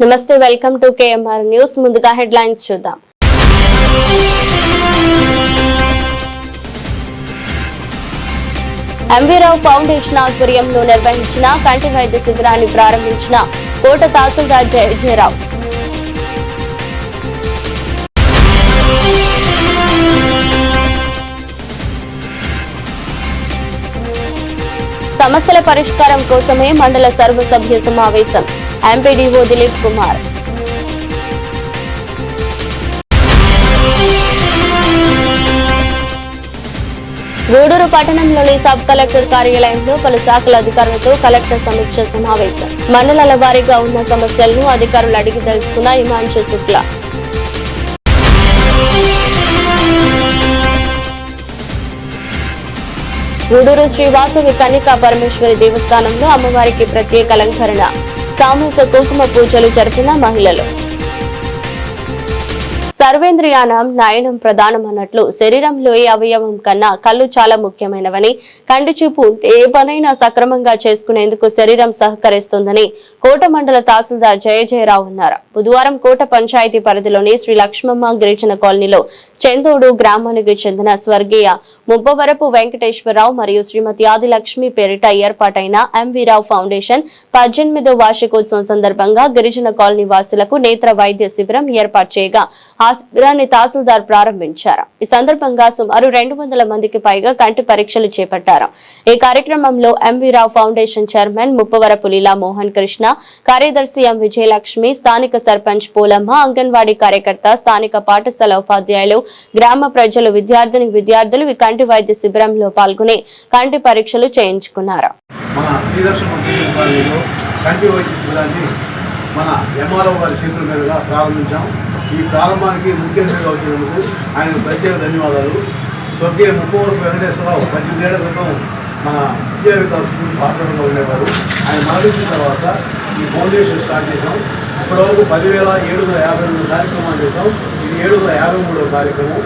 నమస్తే, welcome to KMR news. ముందుగా headlines చూద్దాం. ఎంవీరావు ఫౌండేషన్ ఆధ్వర్యంలో నిర్వహించిన కంటి వైద్య శిబిరాన్ని ప్రారంభించిన కోట తహసీల్దార్ జయజయరావు. సమస్యల పరిష్కారం కోసమే మండల సర్వసభ్య సమావేశం. ఎంపీడీఓ దిలీప్ కుమార్. గూడూరు పట్టణంలోని సబ్ కలెక్టర్ కార్యాలయంలో పలు శాఖల అధికారులతో కలెక్టర్ సమీక్ష సమావేశం. మండలాల వారీగా ఉన్న సమస్యలను అధికారులు అడిగి తెలుసుకున్న హిమాంశు శుక్లా. గూడూరు శ్రీ వాసవి కన్యకా పరమేశ్వరి దేవస్థానంలో అమ్మవారికి ప్రత్యేక అలంకరణ, సామూహిక కుంకుమ పూజలు జరిపిన మహిళలు. సర్వేంద్రియానం నయనం ప్రధానం అన్నట్లు శరీరంలో ఏ అవయవం కన్నా కళ్ళు చాలా ముఖ్యమైనవని, కంటి చూపు ఉంటే ఏ పనైనా సక్రమంగా చేసుకునేందుకు శరీరం సహకరిస్తుందని కోట మండల తహసీల్దార్ జయజయరావు అన్నారు. బుధవారం కోట పంచాయతీ పరిధిలోని శ్రీ లక్ష్మమ్మ గిరిజన కాలనీలో చందోడు గ్రామానికి చెందిన స్వర్గీయ ముబ్బవరపు వెంకటేశ్వరరావు మరియు శ్రీమతి ఆదిలక్ష్మి పేరిట ఏర్పాటైన ఎంవీరావు ఫౌండేషన్ 18వ వార్షికోత్సవం సందర్భంగా గిరిజన కాలనీ వాసులకు నేత్ర వైద్య శిబిరం ఏర్పాటు చేయగా ఆ శిబిరాన్ని తహసీల్దార్ ప్రారంభించారు. ఈ సందర్భంగా సుమారు 200 మందికి పైగా కంటి పరీక్షలు చేపట్టారు. ఈ కార్యక్రమంలో ఎంవీరావు ఫౌండేషన్ చైర్మన్ ముప్పవరపు లీలా మోహన్ కృష్ణ, కార్యదర్శి ఎం విజయలక్ష్మి, స్థానిక సర్పంచ్ పూలమ్మ, అంగన్వాడీ కార్యకర్త, స్థానిక పాఠశాల ఉపాధ్యాయులు, గ్రామ ప్రజలు, విద్యార్థులు ఈ కంటి వైద్య శిబిరంలో పాల్గొని కంటి పరీక్షలు చేయించుకున్నారు. మన ఎంఆర్ఓ గారి చేతుల మీదుగా ప్రారంభించాం. ఈ ప్రారంభానికి ముఖ్య అతిథిగా వచ్చినందుకు ఆయనకు ప్రత్యేక ధన్యవాదాలు. స్వర్గీయ ముప్పవరపు వెంకటేశ్వరరావు 18 ఏళ్ల క్రితం మన విద్యా వికాస్ స్కూల్ పాఠశాలలో ఉండేవారు. ఆయన మరణించిన తర్వాత ఈ ఫౌండేషన్ స్టార్ట్ చేసాం. ఇప్పటివరకు 10,752 కార్యక్రమాలు చేసాం. ఇది 753వ కార్యక్రమం.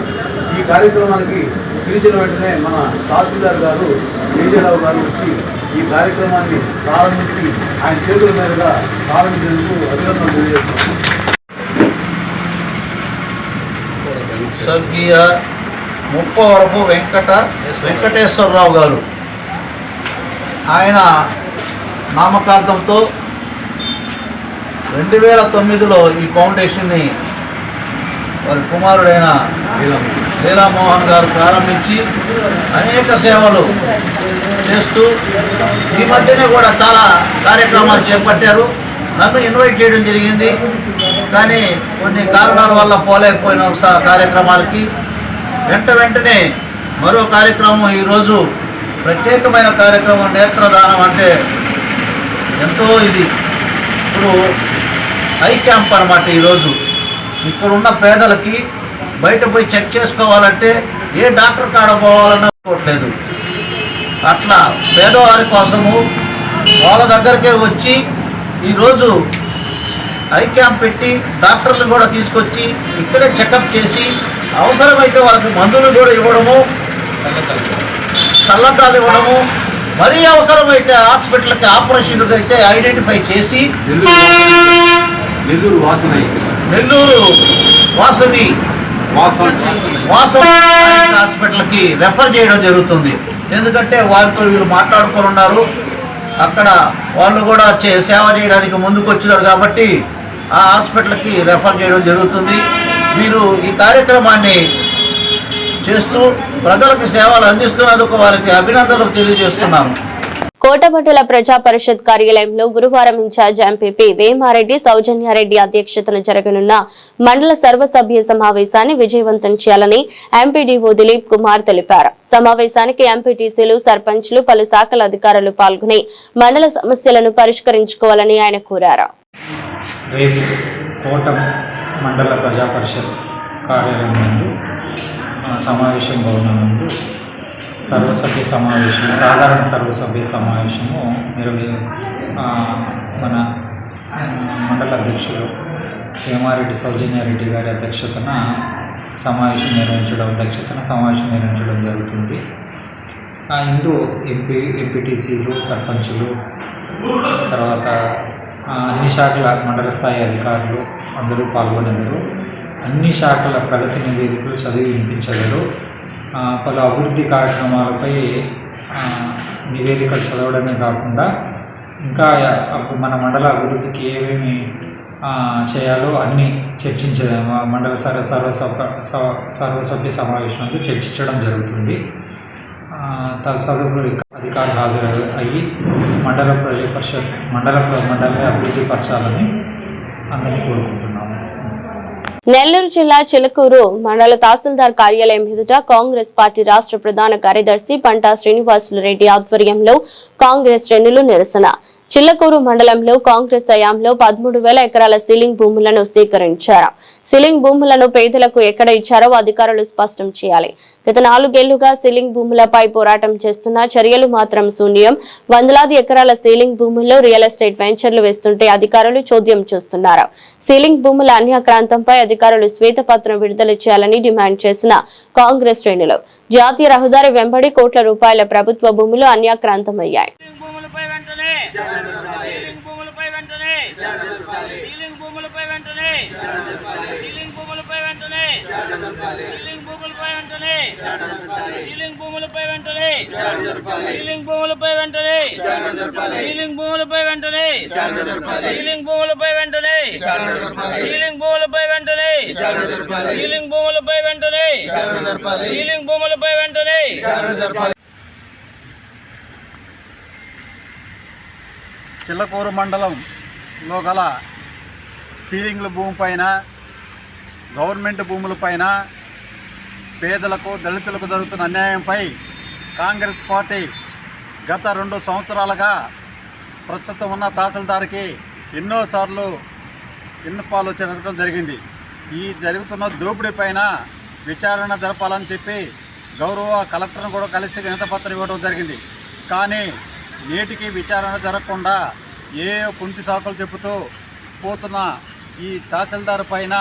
ఈ కార్యక్రమానికి పిలిచిన వెంటనే మన తహసీల్దార్ గారు జయజయరావు గారు వచ్చి ఈ కార్యక్రమాన్ని ప్రారంభించి ఆయన చేతుల మీదుగా ప్రారంభించేందుకు అభినందనలు తెలియజేస్తున్నాం. స్వర్గీయ ముప్పవరపు వెంకటేశ్వరరావు గారు ఆయన నామకార్థంతో 2009లో ఈ ఫౌండేషన్ని వారి కుమారుడైన లీలామోహన్ గారు ప్రారంభించి అనేక సేవలు చేస్తూ ఈ మధ్యనే కూడా చాలా కార్యక్రమాలు చేపట్టారు. నన్ను ఇన్వైట్ చేయడం జరిగింది, కానీ కొన్ని కారణాల వల్ల పోలేకపోయిన కార్యక్రమాలకి వెంటనే మరో కార్యక్రమం ఈరోజు ప్రత్యేకమైన కార్యక్రమం నేత్రదానం అంటే ఎంతో ఇది ఇప్పుడు ఐ క్యాంప్ అన్నమాట. ఈరోజు ఇక్కడున్న పేదలకి బయట పోయి చెక్ చేసుకోవాలంటే ఏ డాక్టర్ కాడ పోవాలన్నా అనుకోవట్లేదు. అట్లా పేదవారి కోసము వాళ్ళ దగ్గరికే వచ్చి ఈరోజు ఐ క్యాంప్ పెట్టి డాక్టర్లు కూడా తీసుకొచ్చి ఇక్కడే చెకప్ చేసి అవసరమైతే వాళ్ళకి మందులు కూడా ఇవ్వడము, కళ్ళద్దాలు ఇవ్వడము, మరీ అవసరమైతే హాస్పిటల్కి ఆపరేషన్కి అయితే ఐడెంటిఫై చేసి నెల్లూరు వాసవి హాస్పిటల్కి రెఫర్ చేయడం జరుగుతుంది. ఎందుకంటే వాళ్ళతో వీళ్ళు మాట్లాడుకొని ఉన్నారు. అక్కడ వాళ్ళు కూడా సేవ చేయడానికి ముందుకు వచ్చినారు కాబట్టి ఆ హాస్పిటల్కి రెఫర్ చేయడం జరుగుతుంది. మీరు ఈ కార్యక్రమాన్ని చేస్తూ ప్రజలకు సేవలు అందిస్తున్నందుకు వారికి అభినందనలు తెలియజేస్తున్నాను. కోటమండల ప్రజా పరిషత్ కార్యాలయంలో గురువారం ఇన్ఛార్జ్ ఎంపీపీ వేమారెడ్డి సౌజన్యారెడ్డి అధ్యక్షతన జరగనున్న మండల సర్వసభ్య సమావేశాన్ని విజయవంతం చేయాలని ఎంపీడీఓ దిలీప్ కుమార్ తెలిపారు. సమావేశానికి ఎంపీటీసీలు, సర్పంచ్లు, పలు శాఖల అధికారులు పాల్గొని మండల సమస్యలను పరిష్కరించుకోవాలని ఆయన కోరారు. మండల ప్రజా పరిషత్ కార్యాలయం నందు సమావేశం భవనం నందు సర్వసభ్య సమావేశం, సాధారణ సర్వసభ్య సమావేశము మన మండల అధ్యక్షులు వేమారెడ్డి సౌజన్యారెడ్డి గారి అధ్యక్షతన సమావేశం నిర్వహించడం జరుగుతుంది. ఇందు ఎంపీటీసీలు, సర్పంచులు, తర్వాత అన్ని శాఖల మండల స్థాయి అధికారులు అందరూ పాల్గొనేందరు. అన్ని శాఖల ప్రగతి నివేదికలు చదివి వినిపించగలరు. పలు అభివృద్ధి కార్యక్రమాలపై నివేదికలు చదవడమే కాకుండా ఇంకా మన మండల అభివృద్ధికి ఏమేమి చేయాలో అన్నీ మండల సర్వసభ్య సమావేశంలో చర్చించడం జరుగుతుంది. సదస్సులో అధికారులు హాజరు అయ్యి మండల మండలాన్ని అభివృద్ధి పరచాలని అందరినీ కోరుకుంటున్నాము. నెల్లూరు జిల్లా చిలకూరు మండల తహసీల్దార్ కార్యాలయం ఎదుట కాంగ్రెస్ పార్టీ రాష్ట్ర ప్రధాన కార్యదర్శి పంటా శ్రీనివాసులు రెడ్డి ఆధ్వర్యంలో కాంగ్రెస్ శ్రేణులు నిరసన. చిల్లకూరు మండలంలో కాంగ్రెస్ హయాంలో 13,000 ఎకరాల సీలింగ్ భూములను సేకరించారు. సీలింగ్ భూములను పేదలకు ఎక్కడ ఇచ్చారో అధికారులు స్పష్టం చేయాలి. గత 4 ఏళ్లుగా సీలింగ్ భూములపై పోరాటం చేస్తున్న చర్యలు మాత్రం శూన్యం. వందలాది ఎకరాల సీలింగ్ భూముల్లో రియల్ ఎస్టేట్ వెంచర్లు వేస్తుంటే అధికారులు చోద్యం చూస్తున్నారు. సీలింగ్ భూముల అన్యాక్రాంతంపై అధికారులు శ్వేతపత్రం విడుదల చేయాలని డిమాండ్ చేసిన కాంగ్రెస్ శ్రేణులు జాతీయ రహదారి వెంబడి కోట్ల రూపాయల ప్రభుత్వ భూములు అన్యాక్రాంతమయ్యాయి. చిల్లకూరు మండలంలో గల సీలింగ్ల భూమిపైన, గవర్నమెంట్ భూములపైన పేదలకు దళితులకు జరుగుతున్న అన్యాయంపై కాంగ్రెస్ పార్టీ గత 2 సంవత్సరాలుగా ప్రస్తుతం ఉన్న తహసీల్దార్కి ఎన్నోసార్లు విన్నపాలు జరగడం జరిగింది. ఈ జరుగుతున్న దోపిడీ పైన విచారణ జరపాలని చెప్పి గౌరవ కలెక్టర్ను కూడా కలిసి వినతిపత్రం ఇవ్వడం జరిగింది. కానీ నేటికి విచారణ జరగకుండా ఏ కుంటి సాకులు చెబుతూ పోతున్న ఈ తహసీల్దార్ పైన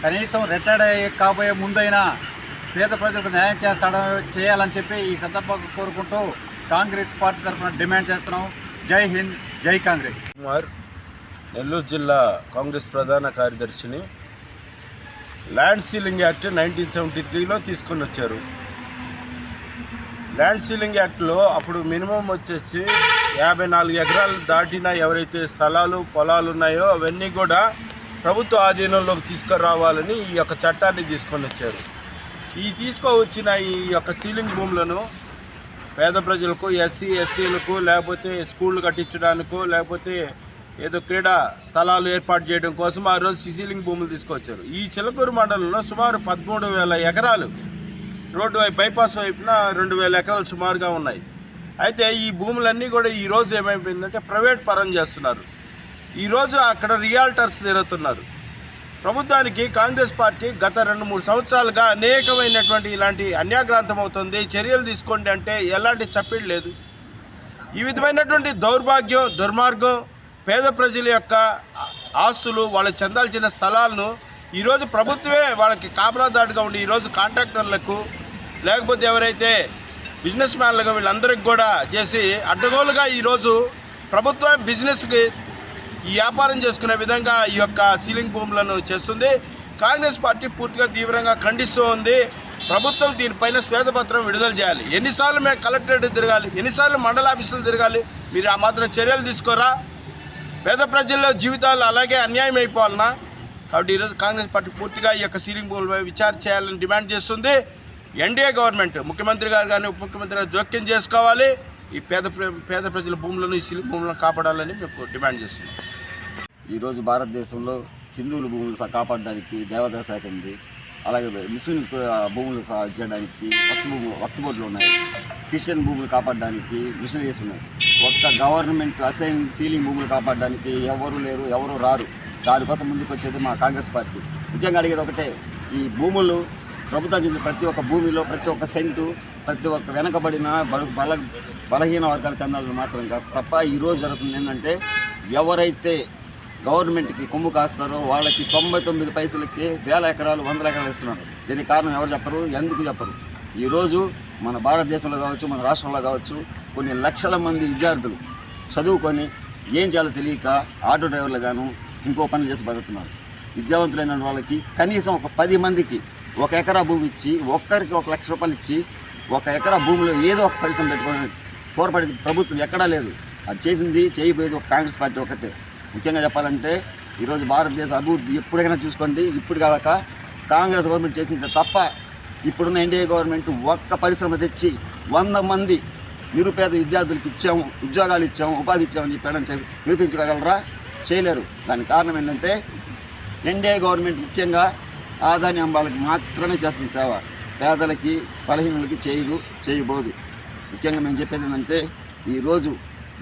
కనీసం రిటైర్డ్ కాబోయే ముందైనా పేద ప్రజలకు న్యాయం చేయాలని చెప్పి ఈ సందర్భంగా కోరుకుంటూ కాంగ్రెస్ పార్టీ తరఫున డిమాండ్ చేస్తున్నాం. జై హింద్, జై కాంగ్రెస్. కుమార్, నెల్లూరు జిల్లా కాంగ్రెస్ ప్రధాన కార్యదర్శిని. ల్యాండ్ సీలింగ్ యాక్ట్ 1973లో తీసుకొని వచ్చారు. ల్యాండ్ సీలింగ్ యాక్ట్లో అప్పుడు మినిమం వచ్చేసి 54 ఎకరాలు దాటిన ఎవరైతే స్థలాలు పొలాలు ఉన్నాయో అవన్నీ కూడా ప్రభుత్వ ఆధీనంలోకి తీసుకురావాలని ఈ యొక్క చట్టాన్ని తీసుకొని వచ్చారు. ఈ తీసుకువచ్చిన ఈ యొక్క సీలింగ్ భూములను పేద ప్రజలకు, ఎస్సీ ఎస్టీలకు, లేకపోతే స్కూళ్ళు కట్టించడానికో లేకపోతే ఏదో క్రీడా స్థలాలు ఏర్పాటు చేయడం కోసం ఆ రోజు సీలింగ్ భూములు తీసుకొచ్చారు. ఈ చిలకూరు మండలంలో సుమారు 13,000 ఎకరాలు రోడ్డు బైపాస్ వైపున 2,000 ఎకరాలు సుమారుగా ఉన్నాయి. అయితే ఈ భూములన్నీ కూడా ఈరోజు ఏమైపోయిందంటే ప్రైవేట్ పరం చేస్తున్నారు. ఈరోజు అక్కడ రియాల్టర్స్ తిరుగుతున్నారు. ప్రభుత్వానికి కాంగ్రెస్ పార్టీ గత 2-3 సంవత్సరాలుగా అనేకమైనటువంటి ఇలాంటి అన్యాక్రాంతం అవుతుంది, చర్యలు తీసుకోండి అంటే ఎలాంటి చప్పిడి లేదు. ఈ విధమైనటువంటి దౌర్భాగ్యం, దుర్మార్గం, పేద ప్రజల యొక్క ఆస్తులు, వాళ్ళకి చెందాల్సిన స్థలాలను ఈరోజు ప్రభుత్వమే వాళ్ళకి కాపలాదాటుగా ఉండి ఈరోజు కాంట్రాక్టర్లకు లేకపోతే ఎవరైతే బిజినెస్ మ్యాన్లుగా వీళ్ళందరికీ కూడా చేసి అడ్డగోలుగా ఈరోజు ప్రభుత్వం బిజినెస్కి ఈ వ్యాపారం చేసుకునే విధంగా ఈ యొక్క సీలింగ్ భూములను చేస్తుంది. కాంగ్రెస్ పార్టీ పూర్తిగా తీవ్రంగా ఖండిస్తూ ఉంది. ప్రభుత్వం దీనిపైన శ్వేతపత్రం విడుదల చేయాలి. ఎన్నిసార్లు మేము కలెక్టరేట్ తిరగాలి, ఎన్నిసార్లు మండల ఆఫీసులు తిరగాలి? మీరు ఆ మాత్రం చర్యలు తీసుకోరా? పేద ప్రజల్లో జీవితాలు అలాగే అన్యాయం అయిపోవాలన్నా? కాబట్టి ఈరోజు కాంగ్రెస్ పార్టీ పూర్తిగా ఈ యొక్క సీలింగ్ భూములపై విచారణ చేయాలని డిమాండ్ చేస్తుంది. ఎన్డీఏ గవర్నమెంట్, ముఖ్యమంత్రి గారు కానీ ఉప ముఖ్యమంత్రి గారు జోక్యం చేసుకోవాలి. ఈ పేద ప్రజల భూములను, ఈ సీలింగ్ భూములను కాపాడాలని మేము డిమాండ్ చేస్తున్నాం. ఈరోజు భారతదేశంలో హిందువుల భూములు కాపాడడానికి దేవాదాయ శాఖ ఉంది. అలాగే ముస్లిం భూములు చేయడానికి వక్ఫ్ బోర్డులు ఉన్నాయి. క్రిస్టియన్ భూములు కాపాడడానికి మిషనరీస్ ఉన్నాయి. ఒక్క గవర్నమెంట్ అసైన్ సీలింగ్ భూములు కాపాడడానికి ఎవరు లేరు, ఎవరు రారు. దానికోసం ముందుకు వచ్చేది మా కాంగ్రెస్ పార్టీ. ముఖ్యంగా అడిగేది ఒకటే, ఈ భూములు ప్రభుత్వం చెందిన ప్రతి ఒక్క భూమిలో ప్రతి ఒక్క సెంటు, ప్రతి ఒక్క వెనకబడిన బలహీన వర్గాల చెందాలని మాత్రం తప్ప ఈరోజు జరుగుతుంది ఏంటంటే, ఎవరైతే గవర్నమెంట్కి కొమ్ము కాస్తారో వాళ్ళకి 99 పైసలకి 1000 ఎకరాలు 100 ఎకరాలు ఇస్తున్నారు. దీనికి కారణం ఎవరు చెప్పరు, ఎందుకు చెప్పరు. ఈరోజు మన భారతదేశంలో కావచ్చు, మన రాష్ట్రంలో కావచ్చు, కొన్ని లక్షల మంది విద్యార్థులు చదువుకొని ఏం చేయాలో తెలియక ఆటో డ్రైవర్లు గాను ఇంకో పనులు చేసి బతుకుతున్నారు. విద్యావంతులైన వాళ్ళకి కనీసం ఒక 10 మందికి 1 ఎకరా భూమి ఇచ్చి ఒక్కరికి 1 లక్ష రూపాయలు ఇచ్చి 1 ఎకరా భూమిలో ఏదో ఒక పరిశ్రమ పెట్టుకొని తోడ్పడే ప్రభుత్వం ఎక్కడా లేదు. అది చేసింది చేయబోయేది ఒక కాంగ్రెస్ పార్టీ ఒకటే. ముఖ్యంగా చెప్పాలంటే ఈరోజు భారతదేశ అభివృద్ధి ఎప్పుడైనా చూసుకోండి, ఇప్పుడు కాక కాంగ్రెస్ గవర్నమెంట్ చేసింది తప్ప ఇప్పుడున్న ఎన్డీఏ గవర్నమెంట్ ఒక్క పరిశ్రమ తెచ్చి 100 మంది నిరుపేద విద్యార్థులకు ఇచ్చాము, ఉద్యోగాలు ఇచ్చాము, ఉపాధి ఇచ్చామని చెప్పి నిరూపించగలరా? చేయలేరు. దానికి కారణం ఏంటంటే ఎన్డీఏ గవర్నమెంట్ ముఖ్యంగా ఆదాని అంబాలకు మాత్రమే చేస్తుంది సేవ, పేదలకి బలహీనులకి చేయబోదు. ముఖ్యంగా మేము చెప్పేది ఏంటంటే ఈరోజు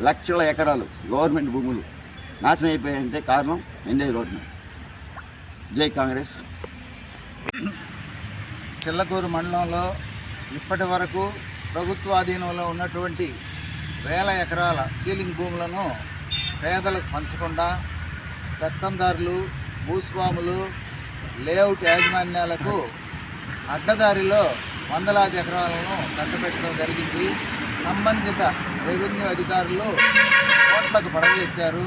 లక్షల ఎకరాలు గవర్నమెంట్ భూములు నాశనం అయిపోయాయంటే కారణం ఎన్డీఏ గవర్నమెంట్. జై కాంగ్రెస్. చిల్లకూరు మండలంలో ఇప్పటి వరకు ప్రభుత్వ ఆధీనంలో ఉన్నటువంటి వేల ఎకరాల సీలింగ్ భూములను పేదలకు పంచకుండా పెత్తందారులు, భూస్వాములు, లేఅవుట్ యాజమాన్యాలకు అడ్డదారిలో వందలాది ఎకరాలను కట్టబెట్టడం జరిగింది. సంబంధిత రెవెన్యూ అధికారులు కోట్లకు పడగలెత్తారు.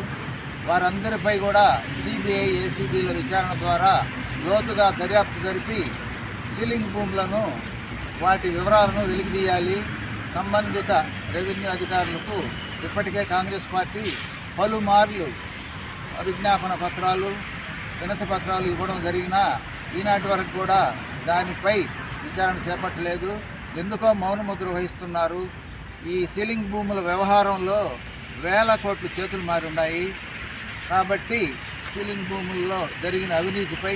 వారందరిపై కూడా సిబిఐ, ఏసీబీల విచారణ ద్వారా లోతుగా దర్యాప్తు జరిపి సీలింగ్ భూములను వాటి వివరాలను వెలికితీయాలి. సంబంధిత రెవెన్యూ అధికారులకు ఇప్పటికే కాంగ్రెస్ పార్టీ పలుమార్లు విజ్ఞాపన పత్రాలు, వినతి పత్రాలు ఇవ్వడం జరిగినా ఈనాటి వరకు కూడా దానిపై విచారణ చేపట్టలేదు. ఎందుకో మౌనముద్ర వహిస్తున్నారు. ఈ సీలింగ్ భూముల వ్యవహారంలో వేల కోట్లు చేతులు మారి ఉన్నాయి. కాబట్టి సీలింగ్ భూముల్లో జరిగిన అవినీతిపై,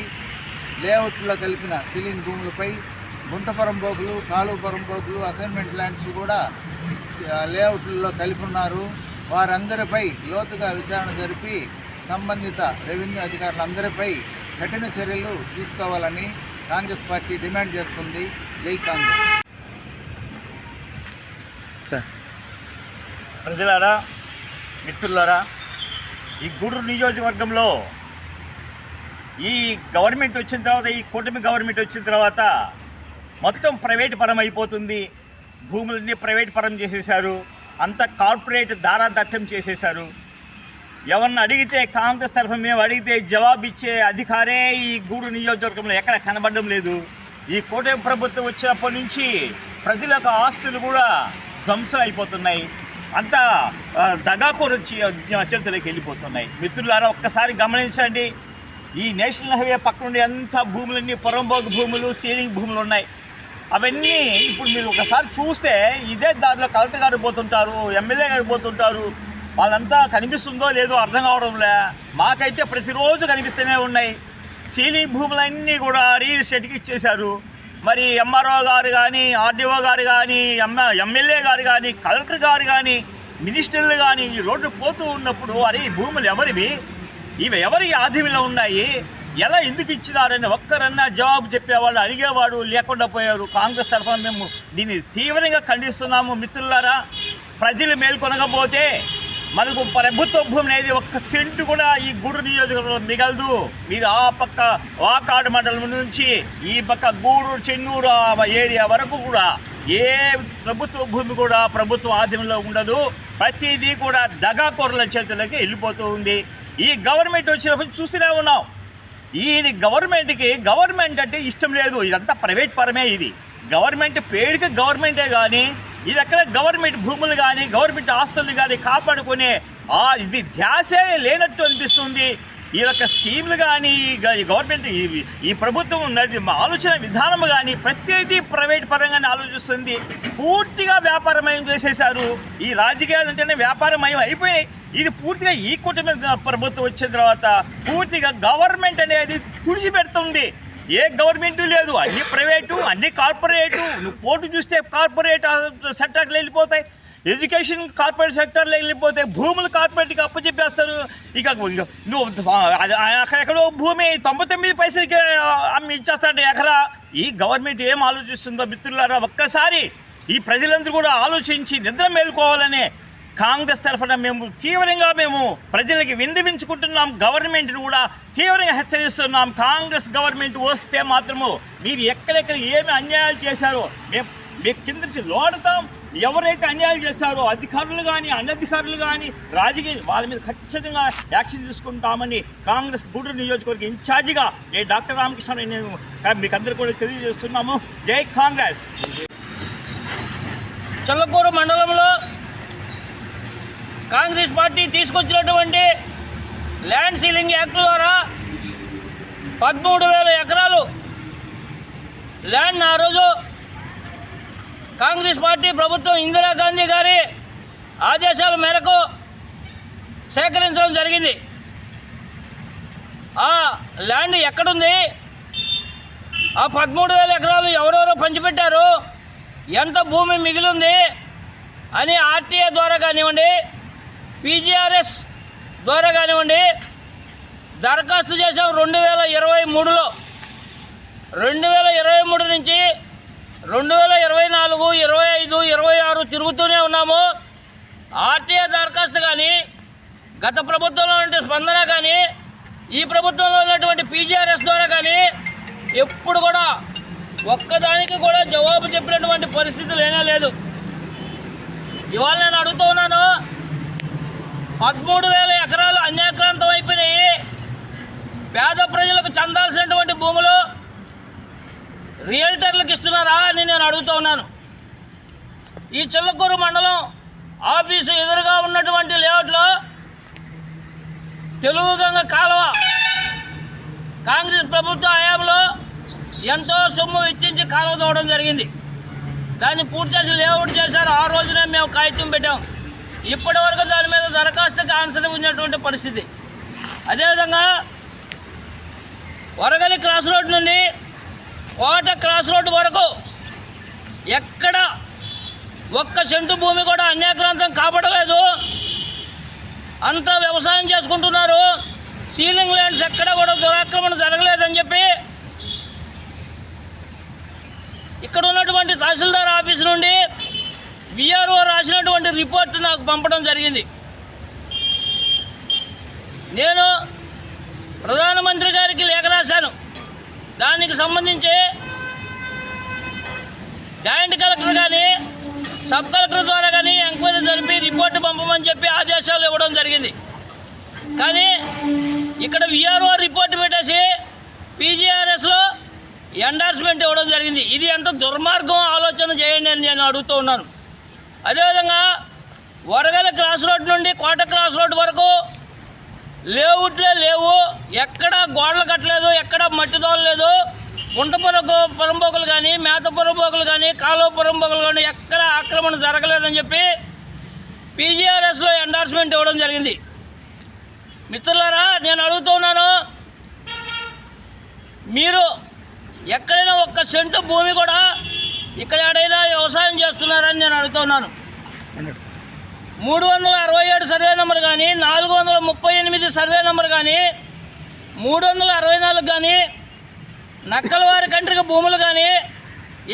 లేఅవుట్లో కలిపిన సీలింగ్ భూములపై గుంతపురం బోకులు, కాలువపురం బోకులు, అసైన్మెంట్ ల్యాండ్స్ కూడా లేఅవుట్లలో కలిపి ఉన్నారు. వారందరిపై లోతుగా విచారణ జరిపి సంబంధిత రెవెన్యూ అధికారులందరిపై కఠిన చర్యలు తీసుకోవాలని కాంగ్రెస్ పార్టీ డిమాండ్ చేస్తుంది. జై కాంగ్రెస్. ప్రజలారా, మిత్రులారా, ఈ గూడూరు నియోజకవర్గంలో ఈ గవర్నమెంట్ వచ్చిన తర్వాత, ఈ కూటమి గవర్నమెంట్ వచ్చిన తర్వాత మొత్తం ప్రైవేట్ పరం అయిపోతుంది. భూములన్నీ ప్రైవేట్ పరం చేసేశారు. అంతా కార్పొరేట్ దారాదత్తం చేసేశారు. ఎవరిని అడిగితే, కాంగ్రెస్ తరఫున మేము అడిగితే జవాబు ఇచ్చే అధికారే ఈ గూడూరు నియోజకవర్గంలో ఎక్కడ కనబడడం లేదు. ఈ కూటమి ప్రభుత్వం వచ్చినప్పటి నుంచి ప్రజల యొక్క ఆస్తులు కూడా ధ్వంసం అయిపోతున్నాయి. అంతా దగాకోరు చరిత్రలోకి వెళ్ళిపోతున్నాయి. మిత్రులారా, ఒక్కసారి గమనించండి. ఈ నేషనల్ హైవే పక్క నుండి అంతా భూములన్నీ పొరంబోగు భూములు, సీలింగ్ భూములు ఉన్నాయి. అవన్నీ ఇప్పుడు మీరు ఒకసారి చూస్తే ఇదే దారిలో కలెక్టర్ గారు పోతుంటారు, ఎమ్మెల్యే గారు పోతుంటారు. వాళ్ళంతా కనిపిస్తుందో లేదో అర్థం కావడంలే. మాకైతే ప్రతిరోజు కనిపిస్తూనే ఉన్నాయి. సీలింగ్ భూములన్నీ కూడా రియల్ ఎస్టేట్కి ఇచ్చేశారు. మరి ఎంఆర్ఓ గారు కానీ, ఆర్డీఓ గారు కానీ, ఎమ్మెల్యే గారు కానీ, కలెక్టర్ గారు కానీ, మినిస్టర్లు కానీ ఈ రోడ్డు పోతూ ఉన్నప్పుడు అరే ఈ భూములు ఎవరివి, ఇవి ఎవరి ఆధీనంలో ఉన్నాయి, ఎలా ఎందుకు ఇచ్చినారని ఒక్కరన్నా జవాబు చెప్పేవాళ్ళు, అడిగేవాడు లేకుండా పోయారు. కాంగ్రెస్ తరఫున మేము దీన్ని తీవ్రంగా ఖండిస్తున్నాము. మిత్రులారా, ప్రజలు మేల్కొనకపోతే మనకు ప్రభుత్వ భూమి అనేది ఒక్క సెంటు కూడా ఈ గూడూరు నియోజకవర్గంలో మిగలదు. మీరు ఆ పక్క వాకాడు మండలం నుంచి ఈ పక్క గూడూరు, చెన్నూరు ఏరియా వరకు కూడా ఏ ప్రభుత్వ భూమి కూడా ప్రభుత్వ ఆధీనంలో ఉండదు. ప్రతిదీ కూడా దగాకోరుల చేతులకి వెళ్ళిపోతూ ఉంది. ఈ గవర్నమెంట్ వచ్చినప్పుడు చూస్తూనే ఉన్నాం. ఈ గవర్నమెంట్ అంటే ఇష్టం లేదు. ఇదంతా ప్రైవేట్ పరమే. ఇది గవర్నమెంట్ పేరుకి గవర్నమెంటే కానీ ఇది ఎక్కడ గవర్నమెంట్ భూములు కానీ, గవర్నమెంట్ ఆస్తులు కానీ కాపాడుకునే ఇది ధ్యాసే లేనట్టు అనిపిస్తుంది. ఈ యొక్క స్కీములు కానీ, ఈ గవర్నమెంట్ ఈ ప్రభుత్వం ఆలోచన విధానం కానీ ప్రతిదీ ప్రైవేట్ పరంగానే ఆలోచిస్తుంది. పూర్తిగా వ్యాపారమయం చేసేశారు. ఈ రాజకీయాలు అంటేనే వ్యాపారమయం అయిపోయినాయి. ఇది పూర్తిగా ఈ కూటమి ప్రభుత్వం వచ్చిన తర్వాత పూర్తిగా గవర్నమెంట్ అనేది తుడిచిపెడుతుంది. ఏ గవర్నమెంటు లేదు, అన్ని ప్రైవేటు, అన్ని కార్పొరేటు. నువ్వు పోటు చూస్తే కార్పొరేట్ సెక్టర్లు వెళ్ళిపోతాయి, ఎడ్యుకేషన్ కార్పొరేట్ సెక్టర్లో వెళ్ళిపోతాయి, భూములు కార్పొరేట్కి అప్పచెప్పేస్తారు. ఇక నువ్వు అక్కడెక్కడో భూమి 99 పైసలకి అమ్మి ఇచ్చేస్తాడు ఎకరా. ఈ గవర్నమెంట్ ఏం ఆలోచిస్తుందో మిత్రులారా, ఒక్కసారి ఈ ప్రజలందరూ కూడా ఆలోచించి నిద్ర మేలుకోవాలనే కాంగ్రెస్ తరఫున మేము తీవ్రంగా ప్రజలకి విన్నవించుకుంటున్నాం. గవర్నమెంట్ని కూడా తీవ్రంగా హెచ్చరిస్తున్నాం. కాంగ్రెస్ గవర్నమెంట్ వస్తే మాత్రము మీరు ఎక్కడెక్కడ ఏమి అన్యాయాలు చేశారో మేము కింద నుంచి లోడుతాం. ఎవరైతే అన్యాయాలు చేస్తారో అధికారులు కానీ అనధికారులు కానీ రాజకీయ వాళ్ళ మీద ఖచ్చితంగా యాక్షన్ తీసుకుంటామని కాంగ్రెస్ గూడూరు నియోజకవర్గ ఇన్ఛార్జిగా నేను డాక్టర్ రామకృష్ణ నేను మీకు అందరూ కూడా తెలియజేస్తున్నాము. జై కాంగ్రెస్. చల్లకూరు మండలంలో కాంగ్రెస్ పార్టీ తీసుకొచ్చినటువంటి ల్యాండ్ సీలింగ్ యాక్ట్ ద్వారా 13,000 ఎకరాలు ల్యాండ్ ఆ రోజు కాంగ్రెస్ పార్టీ ప్రభుత్వం ఇందిరాగాంధీ గారి ఆదేశాల మేరకు సేకరించడం జరిగింది. ఆ ల్యాండ్ ఎక్కడుంది, ఆ 13,000 ఎకరాలు ఎవరెవరో పంచిపెట్టారు, ఎంత భూమి మిగిలింది అని ఆర్టీఏ ద్వారా కానివ్వండి, పీజీఆర్ఎస్ ద్వారా కానివ్వండి దరఖాస్తు చేసాం. 2023లో 2023 నుంచి 2024, 25, 26 తిరుగుతూనే ఉన్నాము. ఆర్టీఏ దరఖాస్తు కానీ, గత ప్రభుత్వంలో ఉన్నటువంటి స్పందన కానీ, ఈ ప్రభుత్వంలో ఉన్నటువంటి పీజీఆర్ఎస్ ద్వారా కానీ ఎప్పుడు కూడా ఒక్కదానికి కూడా జవాబు చెప్పినటువంటి పరిస్థితి లేనే లేదు. ఇవాళ నేను అడుగుతూ ఉన్నాను, 13,000 ఎకరాలు అన్యాక్రాంతం అయిపోయినాయి. పేద ప్రజలకు చెందాల్సినటువంటి భూములు రియల్టర్లకు ఇస్తున్నారా అని నేను అడుగుతూ ఉన్నాను. ఈ చిల్లకూరు మండలం ఆఫీసు ఎదురుగా ఉన్నటువంటి లేఅవుట్లో తెలుగుగంగ కాలువ కాంగ్రెస్ ప్రభుత్వ హయాంలో ఎంతో సొమ్ము వెచ్చించి కాలువ తవ్వడం జరిగింది. దాన్ని పూర్తి చేసి లేఅవుట్ చేశారు. ఆ రోజునే మేము కాగితం పెట్టాం. ఇప్పటి వరకు దాని మీద దరఖాస్తుకి ఆన్సర్ ఉన్నటువంటి పరిస్థితి. అదేవిధంగా వరగలి క్రాస్ రోడ్ నుండి కోట క్రాస్ రోడ్డు వరకు ఎక్కడ ఒక్క సెంటు భూమి కూడా అన్యాక్రాంతం కాబడలేదు. అంతా వ్యవసాయం చేసుకుంటున్నారు. సీలింగ్ ల్యాండ్స్ ఎక్కడ కూడా దురాక్రమణ జరగలేదని చెప్పి ఇక్కడ ఉన్నటువంటి తహసీల్దార్ ఆఫీస్ నుండి విఆర్ఓ రాసినటువంటి రిపోర్ట్ నాకు పంపడం జరిగింది. నేను ప్రధానమంత్రి గారికి లేఖ రాశాను. దానికి సంబంధించి జాయింట్ కలెక్టర్ కానీ, సబ్ కలెక్టర్ ద్వారా కానీ ఎంక్వైరీ జరిపి రిపోర్టు పంపమని చెప్పి ఆదేశాలు ఇవ్వడం జరిగింది. కానీ ఇక్కడ విఆర్ఓ రిపోర్ట్ పెట్టేసి పీజీఆర్ఎస్లో ఎండార్స్మెంట్ ఇవ్వడం జరిగింది. ఇది ఎంత దుర్మార్గం ఆలోచన చేయండి అని నేను అడుగుతూ ఉన్నాను. అదేవిధంగా వరగల క్రాస్ రోడ్ నుండి కోట క్రాస్ రోడ్ వరకు లేఅవుట్లే లేవు. ఎక్కడ గోడలు కట్టలేదు, ఎక్కడ మట్టి తోలలేదు. గుంట పొరంబోకులు కానీ, మేత పొరంబోకులు కానీ, కాలువ పొరంబోకులు కానీ ఎక్కడ ఆక్రమణ జరగలేదని చెప్పి పీజీఆర్ఎస్లో ఎండార్స్మెంట్ ఇవ్వడం జరిగింది. మిత్రులారా, నేను అడుగుతున్నాను, మీరు ఎక్కడైనా ఒక్క సెంటు భూమి కూడా ఇక్కడ ఎక్కడైనా వ్యవసాయం చేస్తున్నారని నేను అడుగుతున్నాను. 367 సర్వే నెంబర్ కానీ, 438 సర్వే నెంబర్ కానీ, 364 కానీ, నక్కలవారి కంట్రికి భూములు కానీ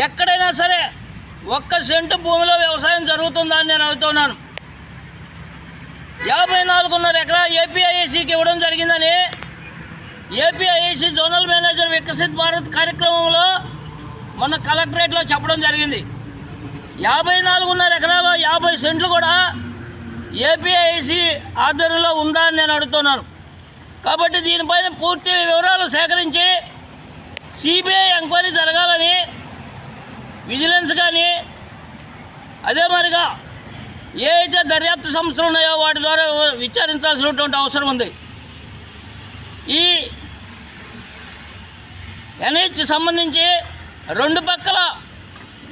ఎక్కడైనా సరే ఒక్క సెంటు భూమిలో వ్యవసాయం జరుగుతుందా అని నేను అడుగుతున్నాను. 54.5 ఎకరా ఏపీఐఐసికి ఇవ్వడం జరిగిందని APIIC zonal manager Viksit Bharat కార్యక్రమంలో మొన్న కలెక్టరేట్లో చెప్పడం జరిగింది. 54.5 ఎకరాలు 50 సెంట్లు కూడా ఏపీఐసి ఆధ్వర్యంలో ఉందా అని నేను అడుగుతున్నాను. కాబట్టి దీనిపైన పూర్తి వివరాలు సేకరించి సిబిఐ ఎంక్వైరీ జరగాలని విజిలెన్స్ కానీ, అదే మరిగా ఏ అయితే దర్యాప్తు సంస్థలు ఉన్నాయో వాటి ద్వారా విచారించాల్సినటువంటి అవసరం ఉంది. ఈ ఎన్హెచ్ సంబంధించి 2 పక్కల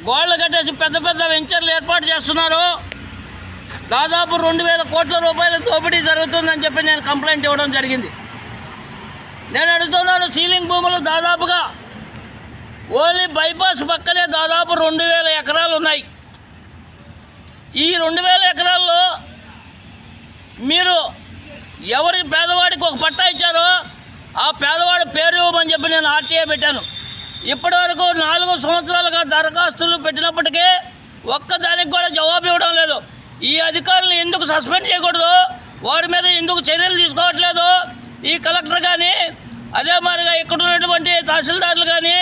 గోడలు కట్టేసి పెద్ద పెద్ద వెంచర్లు ఏర్పాటు చేస్తున్నారు. దాదాపు 2,000 కోట్ల రూపాయల దోపిడీ జరుగుతుందని చెప్పి నేను కంప్లైంట్ ఇవ్వడం జరిగింది. నేను అడుగుతున్నాను, సీలింగ్ భూములు దాదాపుగా ఓన్లీ బైపాస్ పక్కనే దాదాపు 2,000 ఎకరాలు ఉన్నాయి. ఈ 2,000 ఎకరాల్లో మీరు ఎవరి పేదవాడికి ఒక పట్టా ఇచ్చారో ఆ పేదవాడి పేరు ఇవ్వమని చెప్పి నేను ఆర్టీఏ పెట్టాను. ఇప్పటి వరకు 4 సంవత్సరాలుగా దరఖాస్తులు పెట్టినప్పటికీ ఒక్కదానికి కూడా జవాబు ఇవ్వడం లేదు. ఈ అధికారులు ఎందుకు సస్పెండ్ చేయకూడదు, వారి మీద ఎందుకు చర్యలు తీసుకోవట్లేదు ఈ కలెక్టర్ కానీ, అదే మాదిరిగా ఇక్కడ ఉన్నటువంటి తహసీల్దార్లు కానీ,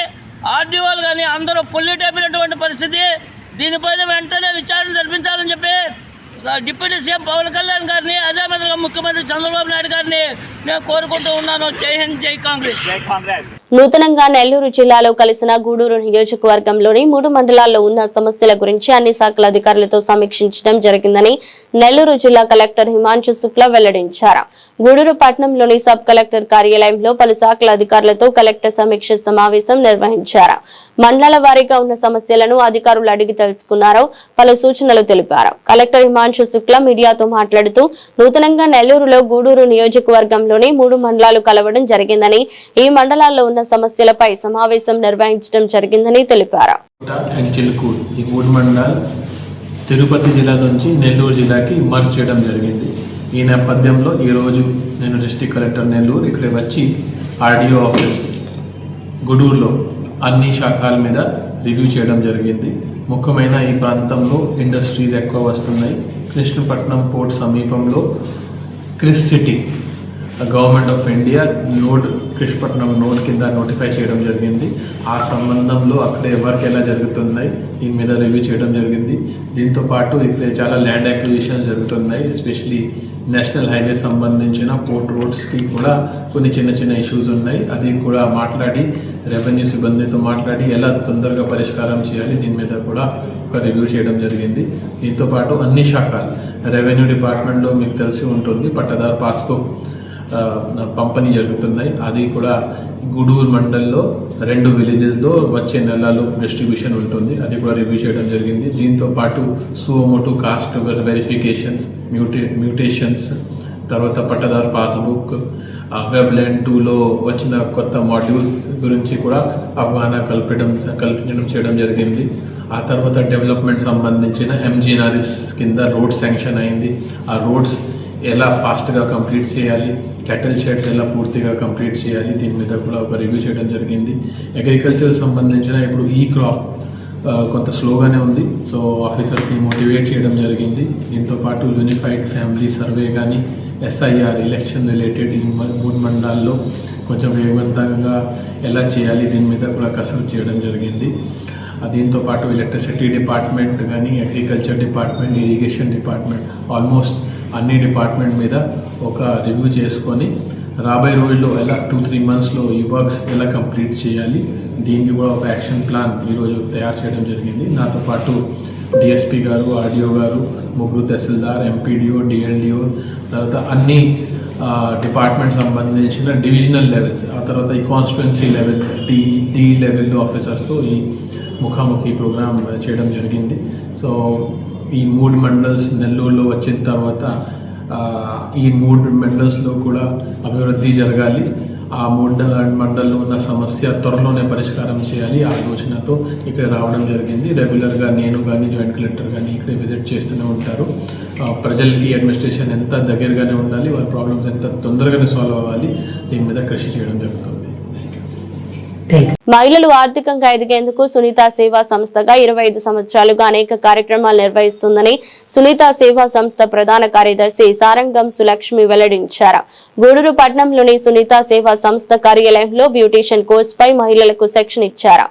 ఆర్డీఓలు కానీ అందరూ పొల్యూట్ అయిపోయినటువంటి పరిస్థితి. దీనిపైన వెంటనే విచారణ జరిపించాలని చెప్పి డిప్యూటీ సీఎం పవన్ కళ్యాణ్ గారిని, అదేవిధంగా ముఖ్యమంత్రి చంద్రబాబు నాయుడు గారిని నేను కోరుకుంటూ ఉన్నాను. జై హింద్, జై కాంగ్రెస్. జై కాంగ్రెస్. నూతనంగా నెల్లూరు జిల్లాలో కలిసిన గూడూరు నియోజకవర్గంలోని 3 మండలాల్లో ఉన్న సమస్యల గురించి అన్ని శాఖల అధికారులతో సమీక్షించడం జరిగిందని నెల్లూరు జిల్లా కలెక్టర్ హిమాంశు శుక్లా వెల్లడించారు. గూడూరు పట్టణంలోని సబ్ కలెక్టర్ కార్యాలయంలో పలు శాఖల అధికారులతో కలెక్టర్ సమీక్ష సమావేశం నిర్వహించారు. మండలాల వారీగా ఉన్న సమస్యలను అధికారులు అడిగి తెలుసుకున్నారు. పలు సూచనలు తెలిపారు. కలెక్టర్ హిమాంశు శుక్లా మీడియాతో మాట్లాడుతూ నూతనంగా నెల్లూరులో గూడూరు నియోజకవర్గంలోని 3 మండలాలు కలవడం జరిగిందని, ఈ మండలాల్లో ఉన్న సమస్యలపై సమావేశం నిర్వహించడం జరిగిందని తెలిపారు. ఈ 3 మండలాలు తిరుపతి జిల్లా నుంచి నెల్లూరు జిల్లాకి మర్జ్ చేయడం జరిగింది. ఈ నేపథ్యంలో ఈరోజు నేను డిస్ట్రిక్ట్ కలెక్టర్ నెల్లూరు ఇక్కడ వచ్చి ఆర్డీఓ ఆఫీస్ గూడూరులో అన్ని శాఖల మీద రివ్యూ చేయడం జరిగింది. ముఖ్యమైన ఈ ప్రాంతంలో ఇండస్ట్రీస్ ఎక్కువ వస్తున్నాయి. కృష్ణపట్నం పోర్ట్ సమీపంలో Chris city government of India Krishnapatnam node కింద నోటిఫై చేయడం జరిగింది. ఆ సంబంధంలో అక్కడ ఎవరికి ఎలా జరుగుతున్నాయి దీని మీద రివ్యూ చేయడం జరిగింది. దీంతో పాటు ఇక్కడ చాలా ల్యాండ్ అక్విజిషన్స్ జరుగుతున్నాయి. ఎస్పెషలీ నేషనల్ హైవే సంబంధించిన పోర్ట్ రోడ్స్కి కూడా కొన్ని చిన్న ఇష్యూస్ ఉన్నాయి. అది కూడా మాట్లాడి రెవెన్యూ సిబ్బందితో మాట్లాడి ఎలా తొందరగా పరిష్కారం చేయాలి దీని మీద కూడా ఒక రివ్యూ చేయడం జరిగింది. దీంతో పాటు అన్ని శాఖలు రెవెన్యూ డిపార్ట్మెంట్లో మీకు తెలిసి ఉంటుంది పట్టదారు పాస్బుక్ పంపిణీ జరుగుతున్నాయి. అది కూడా గూడూరు మండల్లో 2 విలేజెస్లో వచ్చే నెలలో డిస్ట్రిబ్యూషన్ ఉంటుంది. అది కూడా రివ్యూ చేయడం జరిగింది. దీంతో పాటు సుమోటో కాస్ట్ వెరిఫికేషన్స్, మ్యూటేషన్స్, తర్వాత పట్టదారు పాస్బుక్, వెబ్ ల్యాండ్ 2లో వచ్చిన కొత్త మాడ్యూల్స్ గురించి కూడా అవగాహన కల్పించడం చేయడం జరిగింది. ఆ తర్వాత డెవలప్మెంట్ సంబంధించిన ఎంజీఎన్ఆర్ఎస్ కింద రోడ్ శాంక్షన్ అయింది. ఆ రోడ్స్ ఎలా ఫాస్ట్గా కంప్లీట్ చేయాలి, క్యాటిల్ షెడ్స్ ఎలా పూర్తిగా కంప్లీట్ చేయాలి దీని మీద కూడా ఒక రివ్యూ చేయడం జరిగింది. అగ్రికల్చర్ సంబంధించిన ఇప్పుడు ఈ క్రాప్ కొంత స్లోగానే ఉంది. సో ఆఫీసర్స్ని మోటివేట్ చేయడం జరిగింది. దీంతో పాటు యూనిఫైడ్ ఫ్యామిలీ సర్వే కానీ SIR ఎలక్షన్ రిలేటెడ్ ఈ 3 మండలాల్లో కొంచెం వేగవంతంగా ఎలా చేయాలి దీని మీద కూడా కసరత్తు చేయడం జరిగింది. దీంతో పాటు ఎలక్ట్రిసిటీ డిపార్ట్మెంట్ కానీ agriculture department, irrigation department, almost అన్ని డిపార్ట్మెంట్ మీద ఒక రివ్యూ చేసుకొని రాబోయే రోజుల్లో ఎలా 2-3 మంత్స్లో ఈ వర్క్స్ ఎలా కంప్లీట్ చేయాలి దీనికి కూడా ఒక యాక్షన్ ప్లాన్ ఈరోజు తయారు చేయడం జరిగింది. నాతో పాటు డిఎస్పీ గారు, ఆర్డీఓ గారు, 3 తహసీల్దార్, ఎంపీడీఓ, డిఎల్డిఓ, తర్వాత అన్ని డిపార్ట్మెంట్ సంబంధించిన డివిజనల్ లెవెల్స్, ఆ తర్వాత ఈ కాన్స్టిట్యున్సీ లెవెల్ డి లెవెల్ ఆఫీసర్స్తో ఈ ముఖాముఖి ప్రోగ్రామ్ చేయడం జరిగింది. సో ఈ 3 మండల్స్ నెల్లూరులో వచ్చిన తర్వాత ఈ 3 మండల్స్లో కూడా అభివృద్ధి జరగాలి. ఆ 3 మండల్లో ఉన్న సమస్య త్వరలోనే పరిష్కారం చేయాలి ఆ ఆలోచనతో ఇక్కడ రావడం జరిగింది. రెగ్యులర్గా నేను కానీ జాయింట్ కలెక్టర్ కానీ ఇక్కడ విజిట్ చేస్తూనే ఉంటారు. ప్రజలకి అడ్మినిస్ట్రేషన్ ఎంత దగ్గరగానే ఉండాలి, వాళ్ళ ప్రాబ్లమ్స్ ఎంత తొందరగానే సాల్వ్ అవ్వాలి దీని మీద కృషి చేయడం జరుగుతుంది. మహిళలు ఆర్థికంగా ఎదిగేందుకు సునీత సేవా సంస్థగా 25 సంవత్సరాలుగా అనేక కార్యక్రమాలు నిర్వహిస్తుందని సునీత సేవా సంస్థ ప్రధాన కార్యదర్శి సారంగం సులక్ష్మి వెల్లడించారు. గూడూరు పట్టణంలోని సునీత సేవా సంస్థ కార్యాలయంలో బ్యూటీషియన్ కోర్సుపై మహిళలకు శిక్షణ ఇచ్చారు.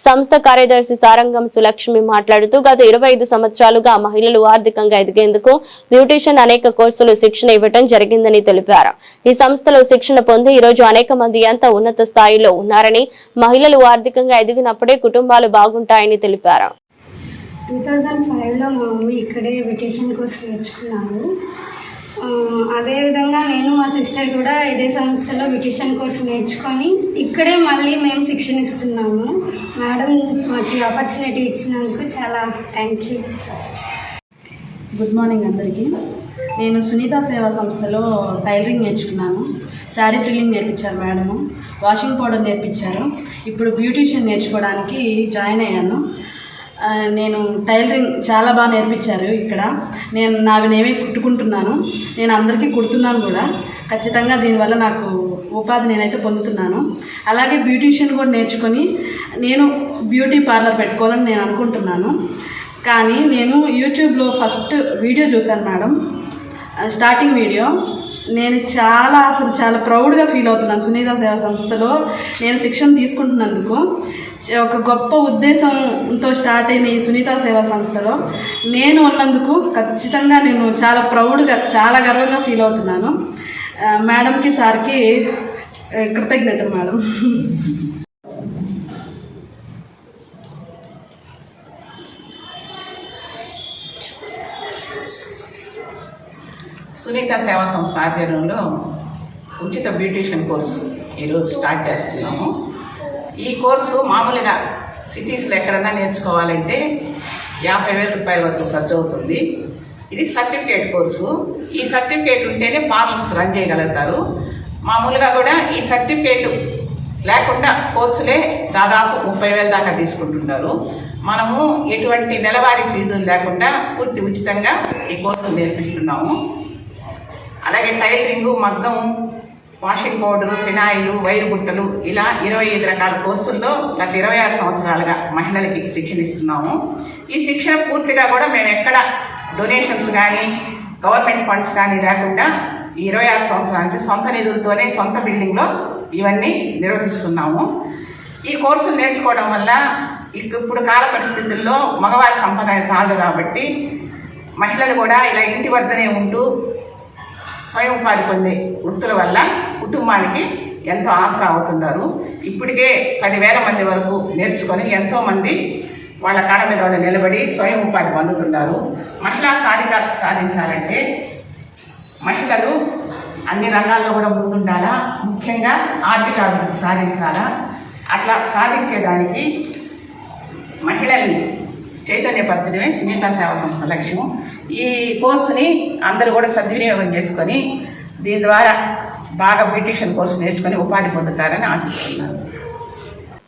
సంస్థ కార్యదర్శి సారంగం సులక్ష్మి మాట్లాడుతూ గత 25 సంవత్సరాలుగా మహిళలు ఆర్థికంగా ఎదిగేందుకు బ్యూటీషియన్ అనేక కోర్సులు శిక్షణ ఇవ్వడం జరిగిందని తెలిపారు. ఈ సంస్థలో శిక్షణ పొంది ఈ రోజు అనేక మంది ఎంత ఉన్నత స్థాయిలో ఉన్నారని, మహిళలు ఆర్థికంగా ఎదిగినప్పుడే కుటుంబాలు బాగుంటాయని తెలిపారు. 2005లో మా మమ్మీ ఇక్కడే బ్యూటీషియన్ కోర్స్ నేర్చుకున్నాను. అదేవిధంగా నేను మా సిస్టర్ కూడా ఇదే సంస్థలో బ్యూటీషియన్ కోర్స్ నేర్చుకొని ఇక్కడే మళ్ళీ మేము శిక్షణ ఇస్తున్నాము. మేడం మాకు ఆపర్చునిటీ ఇచ్చినందుకు చాలా థ్యాంక్ యూ. గుడ్ మార్నింగ్ అందరికీ. నేను సునీత సేవా సంస్థలో టైలరింగ్ నేర్చుకున్నాను. శారీ ఫ్రిల్లింగ్ నేర్పించారు మేడము, వాషింగ్ పౌడర్ నేర్పించారు. ఇప్పుడు బ్యూటీషియన్ నేర్చుకోవడానికి జాయిన్ అయ్యాను. నేను టైలరింగ్ చాలా బాగా నేర్పించారు ఇక్కడ. నేను నావి నేనే కుట్టుకుంటున్నాను, నేను అందరికీ కుడుతున్నాను కూడా. ఖచ్చితంగా దీనివల్ల నాకు ఉపాధి నేనైతే పొందుతున్నాను. అలాగే బ్యూటీషియన్ కూడా నేర్చుకొని నేను బ్యూటీ పార్లర్ పెట్టుకోవాలని నేను అనుకుంటున్నాను. కానీ నేను యూట్యూబ్లో ఫస్ట్ వీడియో చూశాను మేడం, స్టార్టింగ్ వీడియో. నేను చాలా ప్రౌడ్గా ఫీల్ అవుతున్నాను సునీత సేవా సంస్థలో నేను శిక్షణ తీసుకుంటున్నందుకు. ఒక గొప్ప ఉద్దేశంతో స్టార్ట్ అయిన ఈ సునీత సేవా సంస్థలో నేను ఉన్నందుకు ఖచ్చితంగా నేను చాలా ప్రౌడ్గా, చాలా గర్వంగా ఫీల్ అవుతున్నాను. మేడంకి, సార్కి కృతజ్ఞతలు మేడం. సునీత సేవా సంస్థ ఆధ్వర్యంలో ఉచిత బ్యూటీషియన్ కోర్సు ఈరోజు స్టార్ట్ చేస్తున్నాము. ఈ కోర్సు మామూలుగా సిటీస్లో ఎక్కడన్నా నేర్చుకోవాలంటే 50,000 రూపాయల వరకు ఖర్చు అవుతుంది. ఇది సర్టిఫికేట్ కోర్సు. ఈ సర్టిఫికేట్ ఉంటేనే పార్లర్స్ రన్ చేయగలుగుతారు. మామూలుగా కూడా ఈ సర్టిఫికేట్ లేకుండా కోర్సులే దాదాపు 30,000 దాకా తీసుకుంటున్నారు. మనము ఎటువంటి నెలవారీ ఫీజులు లేకుండా పూర్తి ఉచితంగా ఈ కోర్సు నేర్పిస్తున్నాము. అలాగే టైలరింగు, మగ్గం, వాషింగ్ పౌడరు, ఫినాయిలు, వైరు బుట్టలు, ఇలా 25 రకాల కోర్సుల్లో గత 26 సంవత్సరాలుగా మహిళలకి శిక్షణ ఇస్తున్నాము. ఈ శిక్షణ పూర్తిగా కూడా మేము ఎక్కడ డొనేషన్స్ కానీ గవర్నమెంట్ ఫండ్స్ కానీ లేకుండా 26 సంవత్సరాల నుంచి సొంత నిధులతోనే సొంత బిల్డింగ్లో ఇవన్నీ నిర్వహిస్తున్నాము. ఈ కోర్సులు నేర్చుకోవడం వల్ల ఇప్పుడు కాల పరిస్థితుల్లో మగవారి సంప్రదాయం చాలదు కాబట్టి మహిళలు కూడా ఇలా ఇంటి వద్దనే ఉంటూ స్వయం ఉపాధి పొందే వృత్తుల వల్ల కుటుంబానికి ఎంతో ఆసరా అవుతున్నారు. ఇప్పటికే 10,000 మంది వరకు నేర్చుకొని ఎంతోమంది వాళ్ళ కాళ్ళ మీద వాళ్ళు నిలబడి స్వయం ఉపాధి పొందుతున్నారు. మహిళా సాధికారత సాధించాలంటే మహిళలు అన్ని రంగాల్లో కూడా ముందుండాలా, ముఖ్యంగా ఆర్థిక అభివృద్ధి సాధించాలా. అట్లా సాధించేదానికి మహిళల్ని చైతన్యపరచడమే సునీత సేవా సంస్థ లక్ష్యం. ఈ కోర్సుని అందరూ కూడా సద్వినియోగం చేసుకొని దీని ద్వారా బాగా బ్యూటీషియన్ కోర్సు నేర్చుకొని ఉపాధి పొందుతారని ఆశిస్తున్నాను.